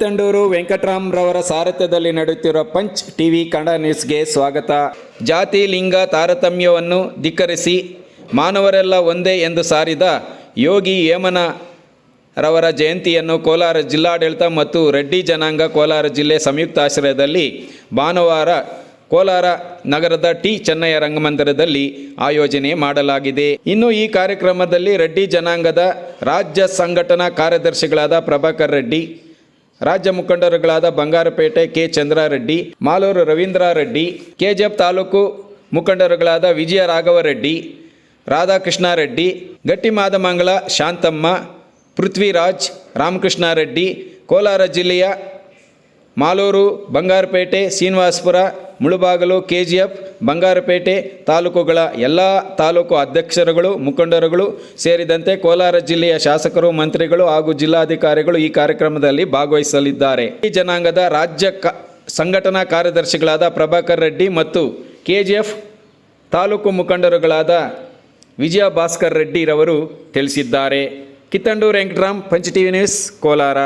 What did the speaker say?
ಕಿತ್ತಂಡೂರು ವೆಂಕಟರಾಮ್ರವರ ಸಾರಥ್ಯದಲ್ಲಿ ನಡೆಯುತ್ತಿರುವ punch TV Kannada ನ್ಯೂಸ್ಗೆ ಸ್ವಾಗತ. ಜಾತಿ ಲಿಂಗ ತಾರತಮ್ಯವನ್ನು ಧಿಕ್ಕರಿಸಿ ಮಾನವರೆಲ್ಲ ಒಂದೇ ಎಂದು ಸಾರಿದ ಯೋಗಿ ವೇಮನ ರವರ ಜಯಂತಿಯನ್ನು ಕೋಲಾರ ಜಿಲ್ಲಾಡಳಿತ ಮತ್ತು ರೆಡ್ಡಿ ಜನಾಂಗ ಕೋಲಾರ ಜಿಲ್ಲೆ ಸಂಯುಕ್ತಾಶ್ರಯದಲ್ಲಿ ಭಾನುವಾರ ಕೋಲಾರ ನಗರದ ಟಿ ಚೆನ್ನಯ್ಯ ರಂಗಮಂದಿರದಲ್ಲಿ ಆಯೋಜನೆ ಮಾಡಲಾಗಿದೆ. ಇನ್ನು ಈ ಕಾರ್ಯಕ್ರಮದಲ್ಲಿ ರೆಡ್ಡಿ ಜನಾಂಗದ ರಾಜ್ಯ ಸಂಘಟನಾ ಕಾರ್ಯದರ್ಶಿಗಳಾದ ಪ್ರಭಾಕರ್ ರೆಡ್ಡಿ, ರಾಜ್ಯ ಮುಖಂಡರುಗಳಾದ ಬಂಗಾರಪೇಟೆ ಕೆ ಚಂದ್ರಾರೆಡ್ಡಿ, ಮಾಲೂರು ರವೀಂದ್ರ ರೆಡ್ಡಿ, ಕೆಜಿಎಫ್ ತಾಲೂಕು ಮುಖಂಡರುಗಳಾದ ವಿಜಯ ರಾಘವ ರೆಡ್ಡಿ, ರಾಧಾಕೃಷ್ಣ ರೆಡ್ಡಿ, ಗಟ್ಟಿಮಾದಮಂಗಲ ಶಾಂತಮ್ಮ, ಪೃಥ್ವಿರಾಜ್, ರಾಮಕೃಷ್ಣ ರೆಡ್ಡಿ, ಕೋಲಾರ ಜಿಲ್ಲೆಯ ಮಾಲೂರು, ಬಂಗಾರಪೇಟೆ, ಶ್ರೀನಿವಾಸಪುರ, ಮುಳುಬಾಗಲು, ಕೆಜಿಎಫ್, ಬಂಗಾರಪೇಟೆ ತಾಲೂಕುಗಳ ಎಲ್ಲ ತಾಲೂಕು ಅಧ್ಯಕ್ಷರುಗಳು, ಮುಖಂಡರುಗಳು ಸೇರಿದಂತೆ ಕೋಲಾರ ಜಿಲ್ಲೆಯ ಶಾಸಕರು, ಮಂತ್ರಿಗಳು ಹಾಗೂ ಜಿಲ್ಲಾಧಿಕಾರಿಗಳು ಈ ಕಾರ್ಯಕ್ರಮದಲ್ಲಿ ಭಾಗವಹಿಸಲಿದ್ದಾರೆ. ಈ ಜನಾಂಗದ ರಾಜ್ಯ ಸಂಘಟನಾ ಕಾರ್ಯದರ್ಶಿಗಳಾದ ಪ್ರಭಾಕರ್ ರೆಡ್ಡಿ ಮತ್ತು ಕೆಜಿಎಫ್ ತಾಲೂಕು ಮುಖಂಡರುಗಳಾದ ವಿಜಯ ಭಾಸ್ಕರ್ ರೆಡ್ಡಿರವರು ತಿಳಿಸಿದ್ದಾರೆ. Kittandur Venkataram, Punch TV news, Kolar.